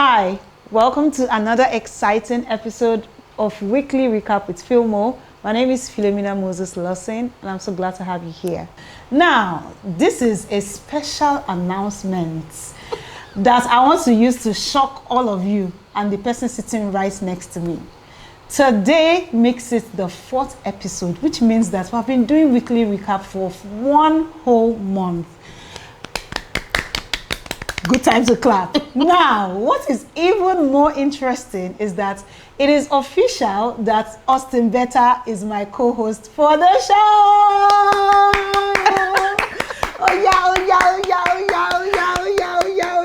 Hi, welcome to another exciting episode of Weekly Recap with Philmo. My name is Philomina Moses, and I'm so glad to have you here. Now, this is a special announcement that I want to use to shock all of you and the person sitting right next to me. Today makes it the 4th episode, which means that we've been doing Weekly Recap for 1 whole month. Good time to clap. Now, what is even more interesting is that it is official that Betha is my co-host for the show. Oh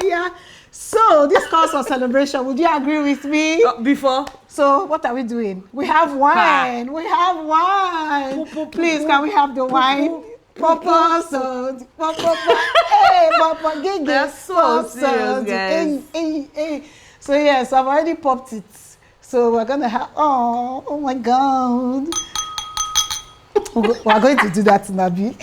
yeah. So this calls for celebration. Would you agree with me? Before. So what are we doing? We have wine. We have wine. Please, can we have the wine? Papa, hey, Papa, they're so serious, guys. So yes, I've already popped it. So we're gonna have. Oh my God. We're going to do that, Nabi.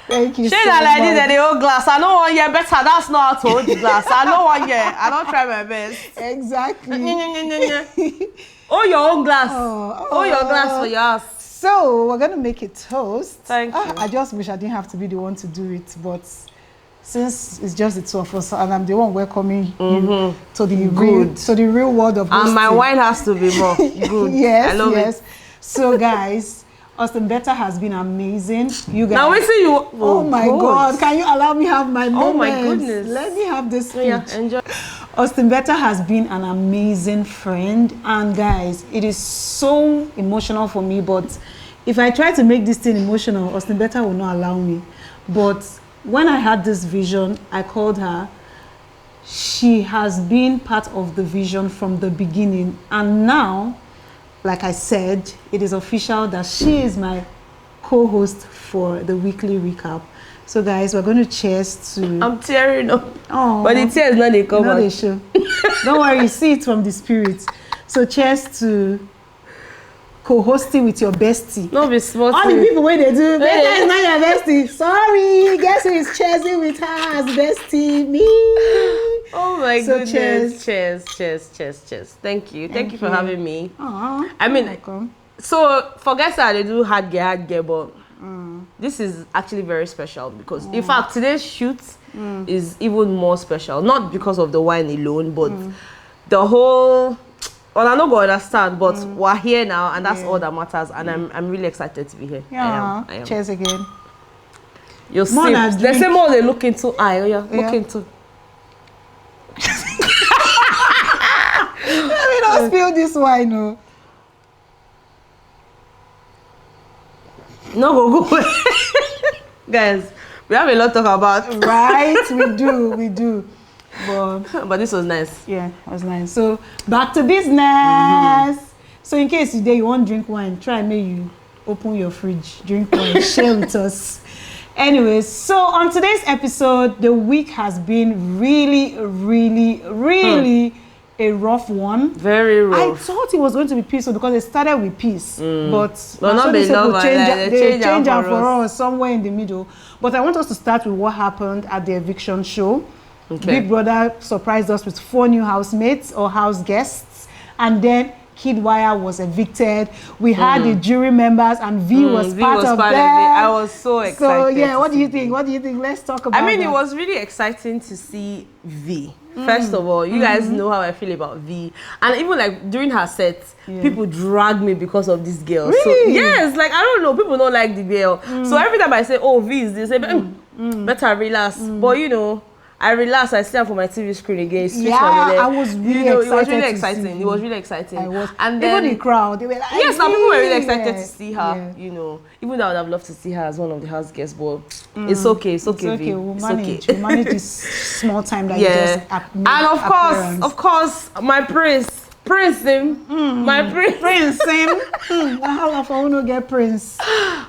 Thank you. Shade like this at the old glass. I know 1 year better. That's not how to hold the glass. I know 1 year. I don't try my best. Exactly. Oh, your own glass. Oh, your glass for yours. So we're gonna make a toast. Thank you. I just wish I didn't have to be the one to do it, but since it's just the two of us and I'm the one welcoming you to the real world of hosting. And my wine has to be more good. Yes, I love it. So guys, Betha has been amazing. You guys. Now we see you. Oh my God! Can you allow me have my moment? Oh my goodness! Let me have this speech. Yeah, enjoy. Betha has been an amazing friend, and guys, it is so emotional for me. But if I try to make this thing emotional, Betha will not allow me. But when I had this vision, I called her. She has been part of the vision from the beginning, and now, like I said, it is official that she is my co-host for the Weekly Recap. So guys, we're going to cheers to... I'm tearing up. Oh, but the tears not they come out. They show. Don't worry, you see it from the spirit. So cheers to co-hosting with your bestie. No be smart. All the people where they do, Betha is not your bestie. Sorry, guess who is cheersing with her as bestie? Me. Oh my goodness. Cheers. Cheers. Thank you for having me. Aww, I mean, welcome. So for guys that they do hard gear, but this is actually very special because in fact today's shoot is even more special. Not because of the wine alone, but the whole. Well, I don't go understand, but we're here now, and that's all that matters. And I'm really excited to be here. Yeah. I am. Cheers again. You'll see. There's some more they look into. Look into. Let me not spill this wine, no. No, go. Guys, we have a lot to talk about. Right, we do. But this was nice. Yeah, it was nice. So back to business. So in case today you want to drink wine, try and make you open your fridge, drink wine, share with us. Anyways, so on today's episode, the week has been really a rough one. Very rough. I thought it was going to be peaceful because it started with peace, but not be love, they change out for us somewhere in the middle. But I want us to start with what happened at the Eviction show. Okay. Big Brother surprised us with 4 new housemates or house guests, and then Kidwaya was evicted. We had the jury members, and V was part of them. I was so excited. So yeah, what do you think? Let's talk about. I mean, that. it was really exciting to see V. First of all, you guys know how I feel about V, and even like during her set, people drag me because of this girl. Really? So yes, like I don't know, people don't like the girl. So every time I say, "Oh, V is this," they say, "Better relax." But you know. I relaxed. I stayed for my TV screen again. I was really excited. It was really exciting. It was really exciting. I was. And then even the crowd, they were like, yes, some people were really excited to see her. Yeah. You know, even though I would have loved to see her as one of the house guests, but it's okay. It's okay. V. We'll manage. We'll manage this small time that you just and of course, my prince. My prince. How of I want to get Prince?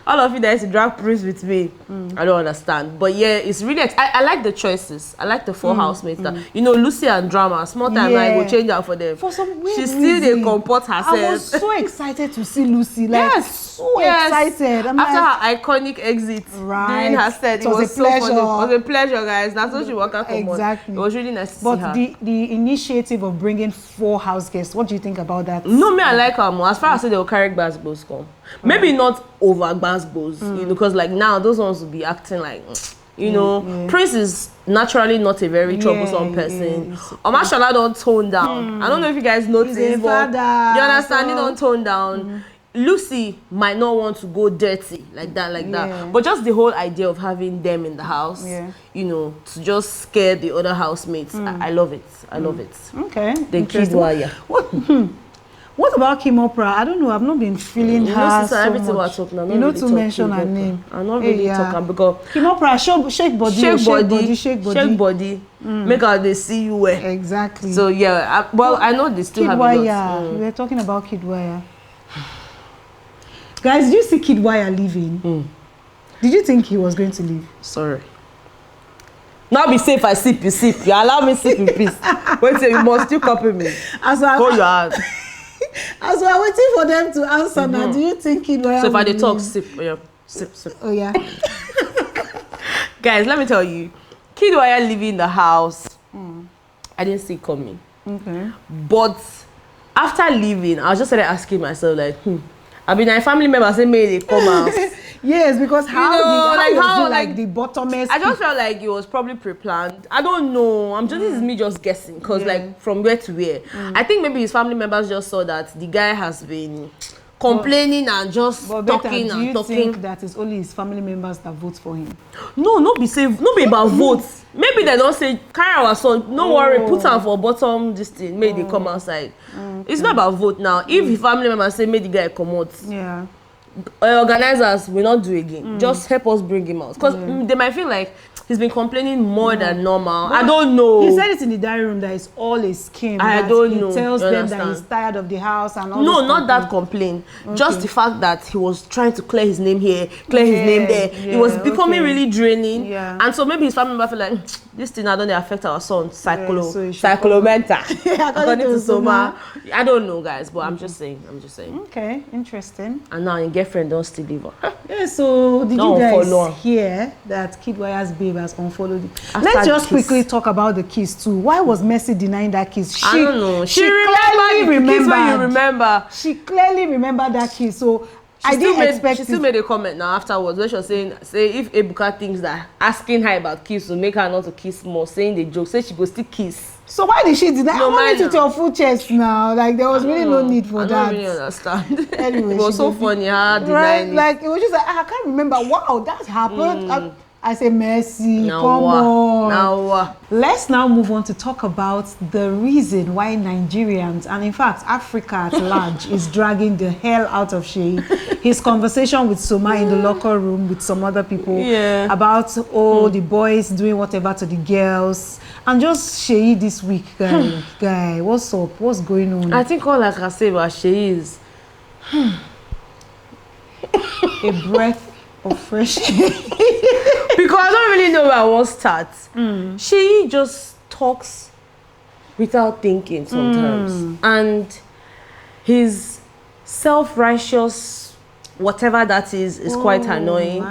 All of you that used to drag Prince with me, I don't understand. But yeah, it's really. I like the choices. I like the 4 housemates. That, you know, Lucy and Drama. Small time I will change out for them. For some weird she still they comport herself. I was so excited to see Lucy. Like, yes. so excited. I'm after like, her iconic exit right. during her set, it was a so pleasure. funny. It was a pleasure, guys. That's what she worked out for. Exactly. It was really nice to see but her. the initiative of bringing 4 house guests, what do you think about that? No, me, I like her more. As far as they will carry Gbasgbos come. Maybe not over Gbasgbos, you know, because like now those ones will be acting like, you know, Prince is naturally not a very troublesome person. Omashala don't tone down. I don't know if you guys noticed, but you understand, he don't tone down. Lucy might not want to go dirty like that. But just the whole idea of having them in the house, you know, to just scare the other housemates, I love it. I love it. Okay. The Kidwaya. What about Kim Oprah? I don't know. I've not been feeling her so everything much. Talking, you know, to mention her name. I'm not really talking because Kim Oprah, shake body, shake body. Make her they see you well. Exactly. So yeah, I know they still have Kidwaya. We were talking about Kidwaya. Guys, did you see Kidwaya leaving? Did you think he was going to leave? Sorry. Now be safe, I sip, you sip. You allow me sip in peace. Wait till you must still copy me. Hold your hand. As we're waiting for them to answer now, do you think Kidwaya So if I did talk, sip. Yeah. Sip. Oh yeah. Guys, let me tell you. Kidwaya leaving the house. I didn't see it coming. Okay. But after leaving, I was just started asking myself like, Bbnaija family members say may they come out. Yes, because how like the bottomest. I just felt like it was probably pre-planned. I don't know. This is me just guessing because like from where to where. I think maybe his family members just saw that the guy has been complaining and just talking Betha, and do you talking. think that it's only his family members that vote for him? No be about votes. Maybe they don't say carry our son. No worry, put am for bottom this thing. Make they come outside. It's not about vote now. If his family members say make the guy come out. Yeah. Organizers will not do again. Just help us bring him out because they might feel like he's been complaining more than normal. But I don't know. He said it in the diary room that it's all a scheme. I don't know. He tells them that he's tired of the house and all. No, not that complaint. Just the fact that he was trying to clear his name here, clear his name there. It was becoming really draining. And so maybe his family member feel like this thing I don't affect our son psycholomental. According to Soma. I don't know, guys, but I'm just saying. Okay, interesting. And now your girlfriend don't still leave her. Yeah, so did you guys hear that Kidwaya's babe has unfollowed him? Let's just quickly talk about the kiss too. Why was Mercy denying that kiss? I don't know. She remembered. She clearly remembered that kiss. So I didn't expect. She still made a comment now afterwards where she was saying, if Ebuka thinks that asking her about kiss will make her not to kiss more, saying the joke, say she go still kiss. So why did she deny? No, I want it with your full chest now. Like there was really no need for that. I don't really understand. Anyway, it was so funny. Right? Like it was just like I can't remember. Wow, that happened. I say Mercy, come on. Now, let's now move on to talk about the reason why Nigerians and in fact Africa at large is dragging the hell out of Sheyi. His conversation with Soma in the locker room with some other people about the boys doing whatever to the girls. And just Sheyi this week, guy, what's up? What's going on? I think all I can say about Sheyi is a breath of fresh air. Because I don't really know where I want to start. Sheyi just talks without thinking sometimes. And his self-righteous, whatever that is quite annoying.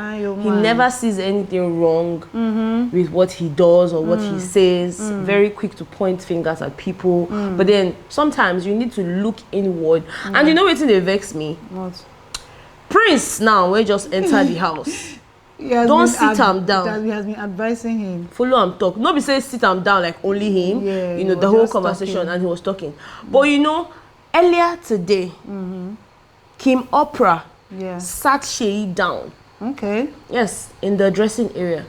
He never sees anything wrong with what he does or what he says. Very quick to point fingers at people. But then sometimes you need to look inward. And you know what they vex me? What? Prince now, we just enter the house. Don't sit him down. He has been advising him. Follow him talk. Not be say sit him down like only him. You know, the whole conversation talking. And he was talking. But you know, earlier today, Kim Oprah sat Sheyi down. Okay. Yes, in the dressing area.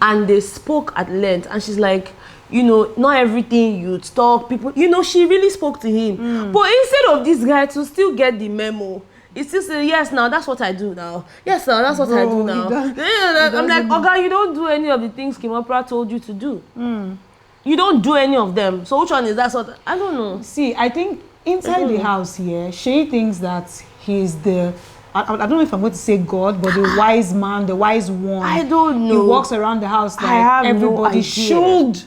And they spoke at length. And she's like, you know, not everything you talk, people, you know, she really spoke to him. But instead of this guy to still get the memo, he still say, yes, now that's what I do now. Yes, now that's what I do now. I'm like, Oga, you don't do any of the things Kim Oprah told you to do. You don't do any of them. So which one is that sort? I don't know. See, I think inside the house here, Sheyi thinks that he's the, I don't know if I'm going to say God, but the wise man, the wise one. I don't know. He walks around the house like everybody should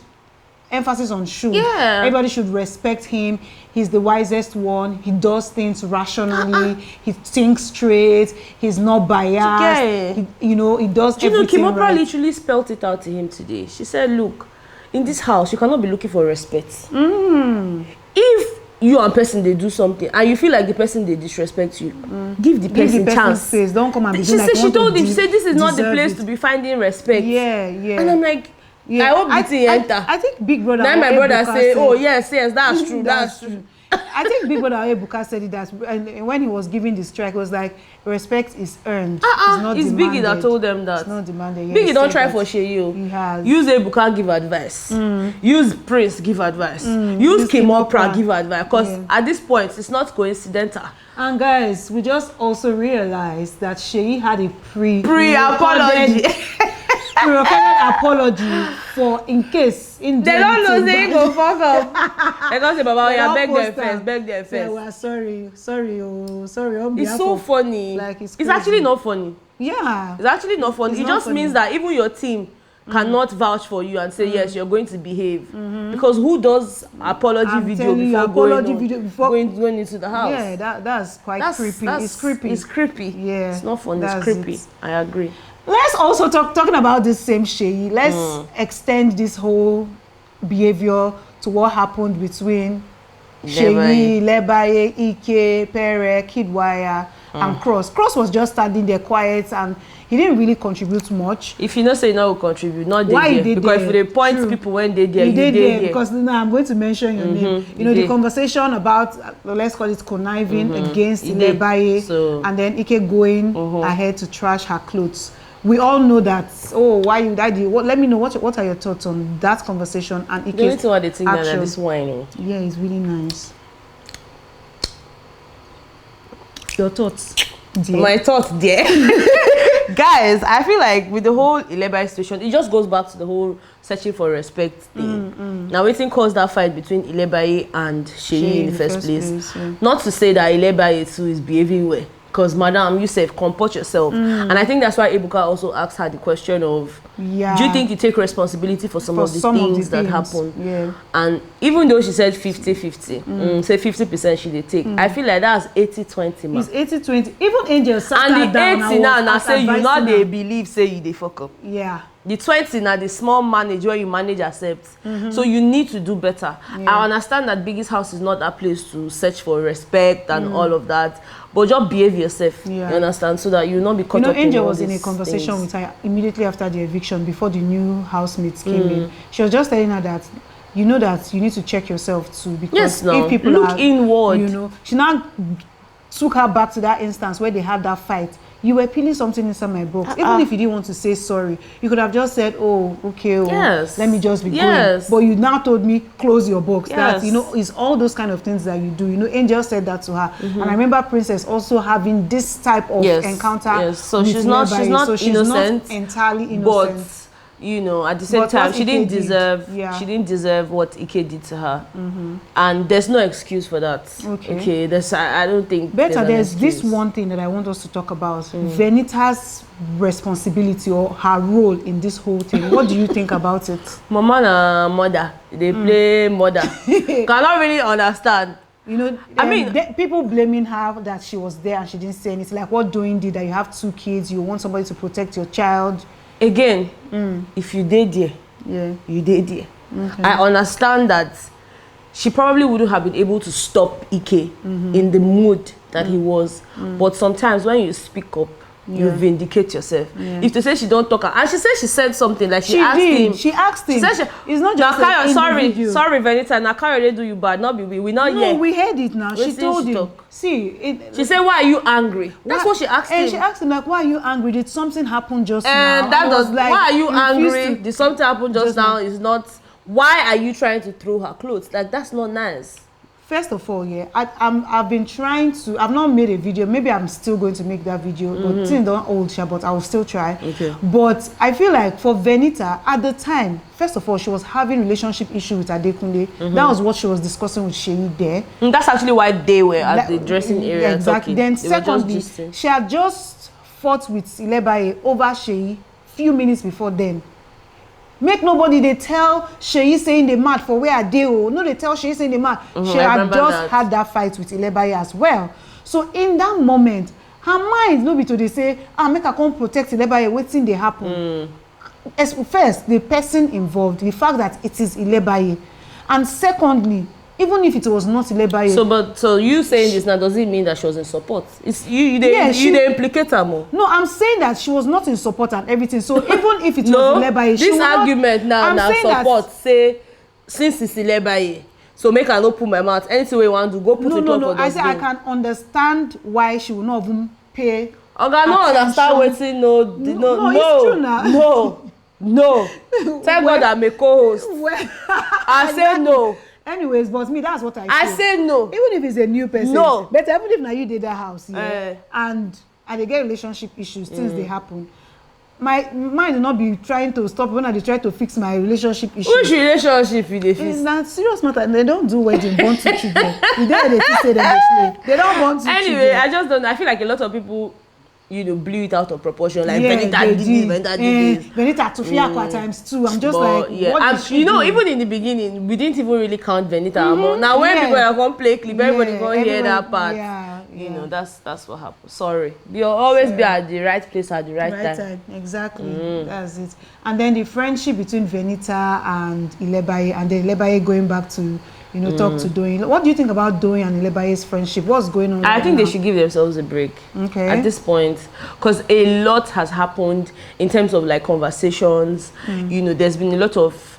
emphasis on should. Yeah. Everybody should respect him. He's the wisest one. He does things rationally. He thinks straight. He's not biased. He does Do you know, everything Kimopra right. literally spelled it out to him today. She said, look, in this house, you cannot be looking for respect. If you and person, they do something, and you feel like the person, they disrespect you, give the person chance. Space. Don't come and be She like, said, she told him, she said, this is not the place it. to be finding respect. Yeah. And I'm like, I hope the thing enter. I think Big Brother. Then my brother say, oh, yes, that's true, that's true. I think Big Brother Ebuka said it that when he was giving the strike, it was like, respect is earned. It's not it's demanded. Biggie that told them that. It's not demanded. Biggie don't try for Sheyi. He has. Use Ebuka, give advice. Use Prince, give advice. Use Kimopra, give advice. Because at this point, it's not coincidental. And guys, we just also realized that Sheyi had a pre-apology. Pre-recorded apology for in case they don't know they go fuck up. They don't say, Baba, yeah, beg them first. Yeah, well, sorry. It's so funny. Like it's actually not funny. Yeah. It's actually not funny. It just means that even your team cannot vouch for you and say yes, you're going to behave. Because who does apology video before going into the house? Yeah, that's quite creepy. It's creepy. It's creepy. Yeah, it's not funny. It's creepy. I agree. Let's also talking about this same Sheyi. Let's extend this whole behavior to what happened between Sheyi, Lebaye, Ike, Pere, Kidwaya, and Cross. Cross was just standing there quiet and he didn't really contribute much. If you not say no, will contribute, not why there. Because if they point people when they there, you there. Because now I'm going to mention your name. You know, the conversation about, let's call it conniving against Lebaye, and then Ike going ahead to trash her clothes. We all know that. Oh, why you daddy? Let me know what are your thoughts on that conversation and Ike's don't know what they think that this wine. Yeah, it's really nice. Your thoughts, dear? My thoughts, dear. Guys, I feel like with the whole Lebaye situation, it just goes back to the whole searching for respect thing. Now, waiting caused that fight between Lebaye and Sheyi in the first place. Not to say that Lebaye too is behaving well. Because, madam, you said comport yourself. And I think that's why Ebuka also asked her the question of, do you think you take responsibility for some of the things that happen? Yeah. And even though she said 50-50, say 50% she did take, I feel like that's 80-20. It's 80-20. Even Angel sat and the 80 now say you not they believe, say you they fuck up. Yeah. The 20 now the small manage where you manage accept. So you need to do better. I understand that Biggie's house is not that place to search for respect and all of that. But just behave yourself, you understand, so that you not be caught up in Angel was in a conversation with her immediately after the eviction, before the new housemates came in. She was just telling her that, you know that you need to check yourself too, because if people look inward. You know, she now took her back to that instance where they had that fight. You were peeling something inside my box. Even if you didn't want to say sorry, you could have just said, oh, okay, let me just be going. But you now told me, close your box. That, you know, it's all those kind of things that you do. You know, Angel said that to her. And I remember Princess also having this type of encounter. So she's not innocent. Not entirely innocent. But, you know, at the same time, she didn't deserve what Ike did to her. And there's no excuse for that. Okay, I don't think Betha, there's this one thing that I want us to talk about. Venita's responsibility or her role in this whole thing. What do you think about it? Mama and mother, they play mother. Cannot really understand. You know, I mean, people blaming her that she was there and she didn't say anything. Like, what doing did that? You have 2 kids, you want somebody to protect your child. Again, if you did there, you did there. I understand that she probably wouldn't have been able to stop Ike in the mood that he was. But sometimes when you speak up, you vindicate yourself. If to say she don't talk, and she said she said something like she asked him. She asked him. She said it's not just sorry, Venita. Now carry do you bad, not be we not no, yet. No, we heard it now. She told him. See, she said, "Why are you angry?" That's what she asked him. And she asked him like, "Why are you angry? Did something happen just now?" And that was like, "Why are you angry? Did something happen just now?" Is not. Why are you trying to throw her clothes? Like that's not nice. First of all, I've been trying to. I've not made a video. Maybe I'm still going to make that video. But things don't hold, but I will still try. Okay. But I feel like for Venita at the time, first of all, she was having relationship issue with Adekunle. That was what she was discussing with Sheyi there. That's actually why they were at the dressing area. Exactly. Then secondly, she had just fought with Lebaye over Sheyi few minutes before then. Make nobody they tell Sheyi saying they mad for where they oh. No, they tell Sheyi saying they mad. She had just had that fight with Bbnaija as well. So in that moment, her mind no be to they say, make her come protect Bbnaija, waiting they happen. First, the person involved, the fact that it is Bbnaija. And secondly, even if it was not Bbnaija. So you saying this now, does it mean that she was in support? It's you they implicate her more. No, I'm saying that she was not in support and everything. So even if it was Bbnaija, this argument now support say since it's Bbnaija, so make her not put my mouth. Anything we want to go put it on. No. I say I can understand why she will not even pay. Oga, no understand waiting. No, it's true now. No. Tell God I'm a co-host. I say no. Anyways, but me, that's what I say no. Even if it's a new person. No. But even if now you did that house, and they get relationship issues, things they happen. My mind will not be trying to stop when I try to fix my relationship issues. Which relationship you dey fix? It's not serious matter. They don't do wedding, born two children. They say them they don't want to. Anyway, I just don't. I feel like a lot of people, blew it out of proportion. Like Venita did this. Venita to fear at times too. I'm just what did she do? Even in the beginning, we didn't even really count Venita. Now when people are going to play clip, everybody going to hear that part. That's what happened. Sorry. You'll always be at the right place at the right time. Exactly. That's it. And then the friendship between Venita and Bbnaija, and then Bbnaija going back to talk to Doyin. What do you think about Doyin and Bbnaija's friendship? What's going on? I think they should give themselves a break at this point, because a lot has happened in terms of like conversations. There's been a lot of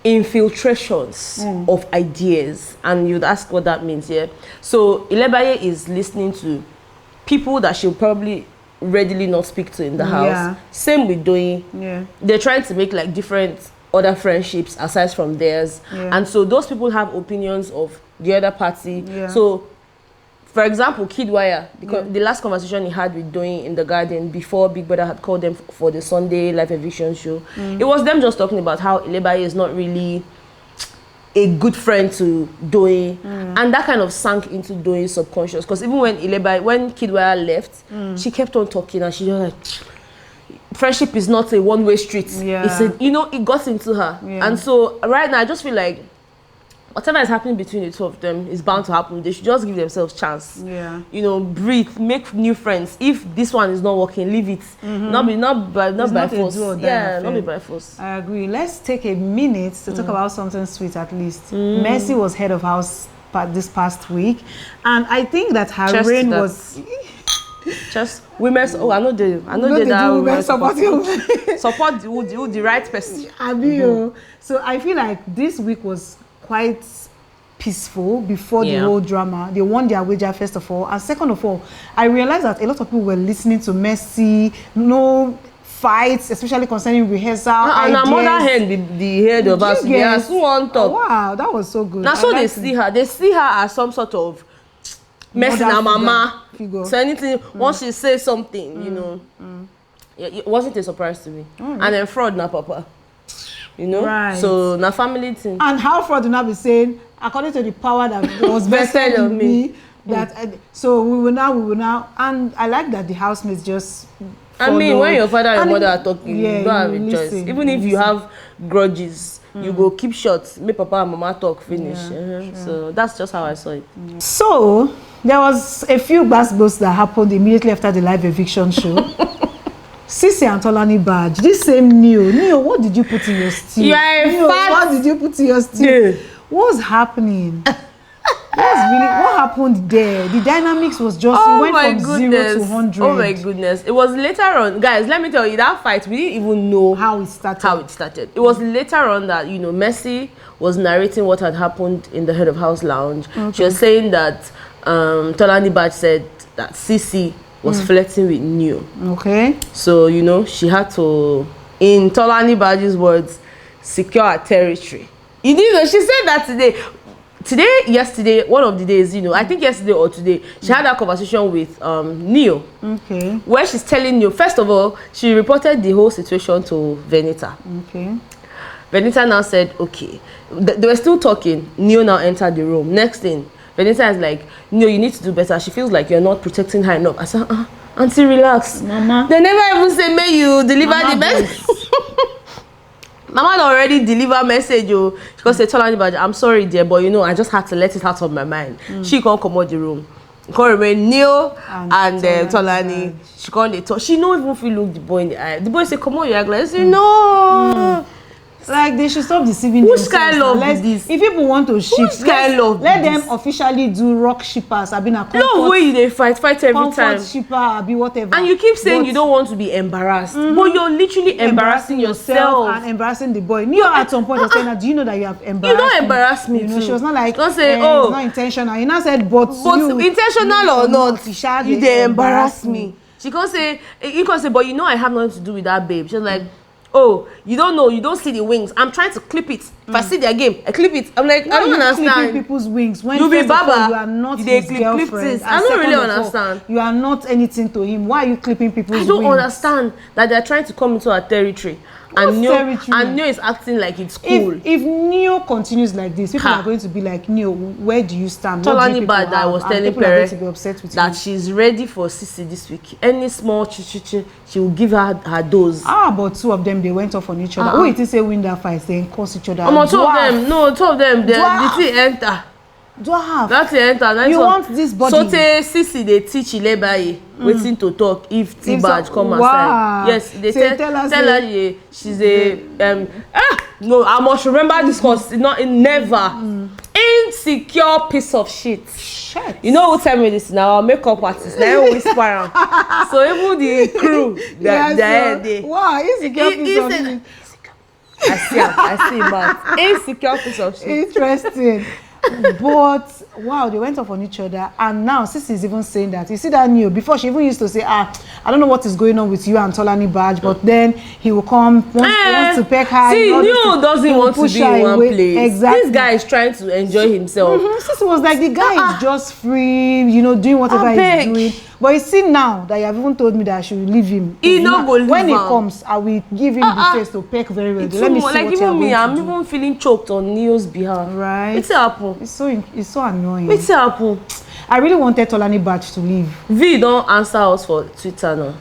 infiltrations of ideas, and you'd ask what that means. So Bbnaija is listening to people that she'll probably readily not speak to in the house. Same with Doyin. They're trying to make like different other friendships aside from theirs, and so those people have opinions of the other party. So for example, Kidwaya, because the last conversation he had with Doyin in the garden before Big Brother had called them for the Sunday live eviction show, it was them just talking about how Bbnaija is not really a good friend to Doyin, and that kind of sank into Doyin's subconscious, because even when Kidwaya left, she kept on talking, and she was like, friendship is not a one-way street. It's it got into her. And so right now I just feel like whatever is happening between the two of them is bound to happen. They should just give themselves chance. Breathe, make new friends. If this one is not working, leave it. Not by force. Not be by force. I agree. Let's take a minute to talk about something sweet at least. Mercy was head of house this past week, and I think that her reign was just women. I know they that support the right person. So I feel like this week was quite peaceful before the whole drama. They won their wager first of all, and second of all, I realized that a lot of people were listening to Mercy. No fights, especially concerning rehearsal. And her mother hen the head of us. Yes, one talk. Wow, that was so good. Now so they see her. They see her as some sort of Mercy na mama figure. So anything once she says something, it wasn't a surprise to me. And then fraud na papa, right. So na family thing. And how fraud do not be saying according to the power that was vested in me that so we will now, and I like that the housemates just followed. I mean, when your father and your mother are talking, you don't have a choice. Even if you have grudges, you go keep short, make papa and mama talk finish. So that's just how I saw it. So there was a few gbasgbos that happened immediately after the live eviction show. Sisi and Tolani badge, this same Neo, what did you put in your stew? What did you put in your stew? What's happening? What happened there? The dynamics was just went from 0 to 100. Oh my goodness. It was later on, guys, let me tell you, that fight, we didn't even know how it started. It was later on that, Mercy was narrating what had happened in the head of house lounge. She was saying that Tolani Badge said that Sisi was flirting with Neo. So, she had to, in Tolani Badge's words, secure her territory. You know, she said that yesterday, one of the days, I think yesterday or today, she had a conversation with Neo. Where she's telling Neo, first of all, she reported the whole situation to Venita. Venita now said, okay. They were still talking. Neo now entered the room. Next thing, Venita is like, Neo, you need to do better. She feels like you're not protecting her enough. I said, Auntie, relax. Mama. They never even say, may you deliver Mama the best. Mama already deliver message, oh. She can say, Tolani Baj, I'm sorry, dear, but you know, I just had to let it out of my mind. She can't come out the room. Can't remain Neil and Tolani. She can't talk. She don't even feel look the boy in the eye. The boy say, come on, you act like, I say, no. Like they should stop deceiving themselves. Which kind of love is this? If people want to ship, let them officially do rock shippers. I've been a comfort. No way they fight every time. Shipper, I'll be whatever. And you keep saying you don't want to be embarrassed, but you're literally embarrassing yourself and embarrassing the boy. Neo at some point was saying, "Do you know that you have embarrassed?" You don't embarrass me. You know, she was not like, don't say, it's not intentional. You now said, but you, intentional or not, you they embarrass me. She can't say, you can say, but you know I have nothing to do with that babe. She's like, oh, you don't know, you don't see the wings. I'm trying to clip it. If I see their game, I clip it. I'm like, I don't understand. Clipping people's wings when you be Baba, you are not his girlfriend. I don't really understand. You are not anything to him. Why are you clipping people's wings? I don't understand that they're trying to come into our territory. And Neo is acting like it's cool. If Neo continues like this, people are going to be like, Neo, where do you stand? Tolani Bad, I was telling Pere that she's ready for Sisi this week. Any small she will give her dose. But two of them, they went off on each other. Who it say win that fight? They curse each other. Two of them, the thing enter. That's the enter. You want this body? So Sisi they teach Ilebaye waiting to talk if T-Badge come outside. Yes, they tell her she's a no, I must remember this because never insecure piece of shit. You know who tell me this now? Our makeup artist. They always whisper. So even the crew, wow, insecure piece of shit. I see, but insecure piece of shit. Interesting. But wow, they went off on each other, and now Sisi is even saying that. You see that Neo before she even used to say, I don't know what is going on with you and Tolani Baj, but then he will come wants to peck her. See, Neo doesn't want to be in one place. Exactly. This guy is trying to enjoy himself. Sisi was like, the guy is just free, you know, doing whatever he's doing. But you see now that you have even told me that I should leave him. When he comes, I will give him the face to peck very well. Let me see like what even me, I'm do. even feeling choked on Neo's behalf. Right. What's happen? It's so annoying. What's happen? I really wanted Tolani Baj to leave. V don't answer us for Twitter now.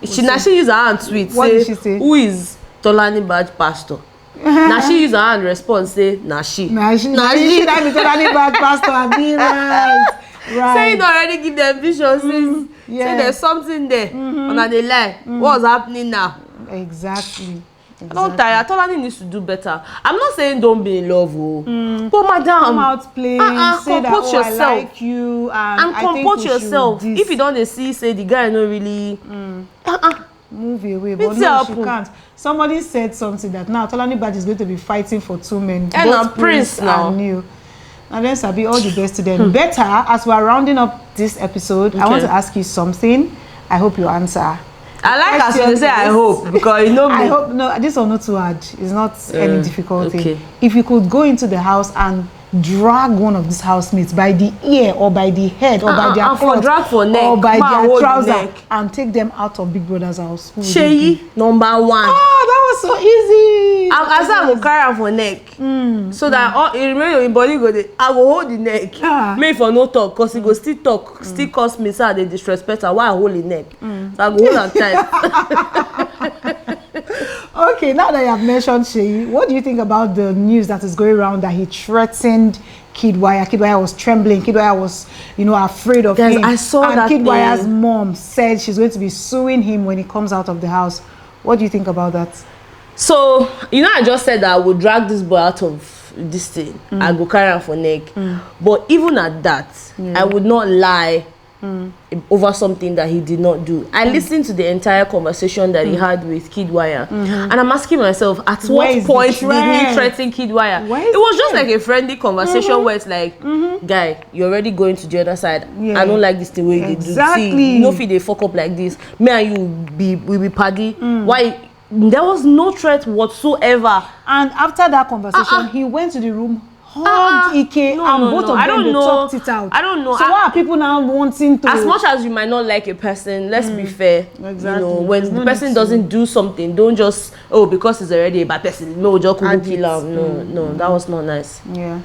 She use her hand tweet. What did she say? Who is Tolani Baj pastor? Now she use her hand response say she. Nah, she should have been Tolani Baj pastor and be right. Saying already give them vision since say there's something there and they lie. What's happening now? Exactly. I don't tire. Tolani needs to do better. I'm not saying don't be in love, but madam, come out playing, say that yourself. I like you, and comport yourself. If you don't see, say the guy no really move away, but no, she can't. Somebody said something that now Tolani Baj is going to be fighting for two men, both Prince now. And Neo. And then Sabi, all the best to them. Betha, as we're rounding up this episode, I want to ask you something. I hope you answer. I like as you say I hope, because you know me. I hope, no, this one not too hard. It's not any difficulty. Okay. If you could go into the house and drag one of these housemates by the ear or by the head or by their clothes or by their trouser and take them out of Big Brother's house. Sheyi, number one. Oh, that was so easy. I said I will carry her for neck. So that it remain your body go there. I will hold the neck. Make for no talk, because he go still talk, still cause me say they disrespect her. Why I hold the neck? So I go hold her tight. Okay, now that you have mentioned Sheyi, what do you think about the news that is going around that he threatened Kidwaya? Kidwaya was trembling. Kidwaya was, afraid of him. I saw that Kidwaya's mom said she's going to be suing him when he comes out of the house. What do you think about that? So, I just said that I would drag this boy out of this thing. I go carry him for neck. But even at that, I would not lie over something that he did not do. I listened to the entire conversation that he had with Kidwaya, and I'm asking myself, at what point did he threaten Kidwaya? It was just like a friendly conversation where it's like, guy, you're already going to the other side. I don't like this the way they do. See, if they fuck up like this, me and you will be paddy. Why? There was no threat whatsoever. And after that conversation, he went to the room, hugged Ike, and both of them, they talked it out. I don't know. So why are people now wanting to... As much as you might not like a person, let's be fair. Exactly. When the person doesn't do something, don't just, because he's already a bad person, no, just couldn't kill him. No, that was not nice. Yeah.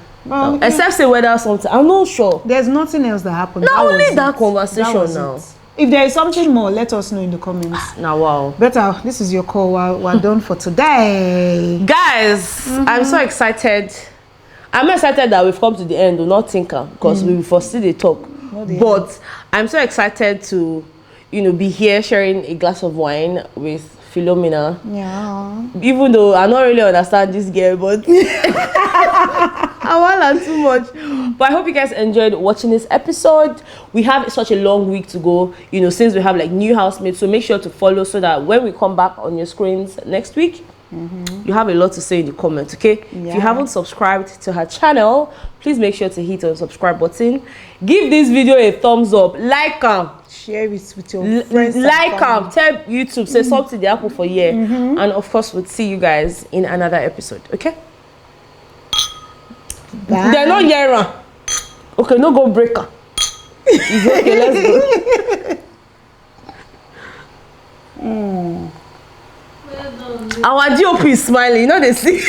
Except say whether something, I'm not sure. There's nothing else that happened. Not only that conversation now. If there is something more, let us know in the comments. Now, wow. Betha, this is your call. We're done for today. Guys, I'm so excited. I'm excited that we've come to the end. Do not think because we will foresee the talk. But I'm so excited to, be here sharing a glass of wine with Philomina. Yeah. Even though I don't really understand this girl, but I want her too much. But I hope you guys enjoyed watching this episode. We have such a long week to go, since we have like new housemates. So make sure to follow so that when we come back on your screens next week, you have a lot to say in the comments, okay? Yeah. If you haven't subscribed to her channel, please make sure to hit the subscribe button. Give this video a thumbs up, like share it with your friends, like tell YouTube, say something they happen for you, and of course we'll see you guys in another episode, okay? Bye. They're not here. Okay, no go breaker. It's okay, let's go. Our DOP is smiling, they see.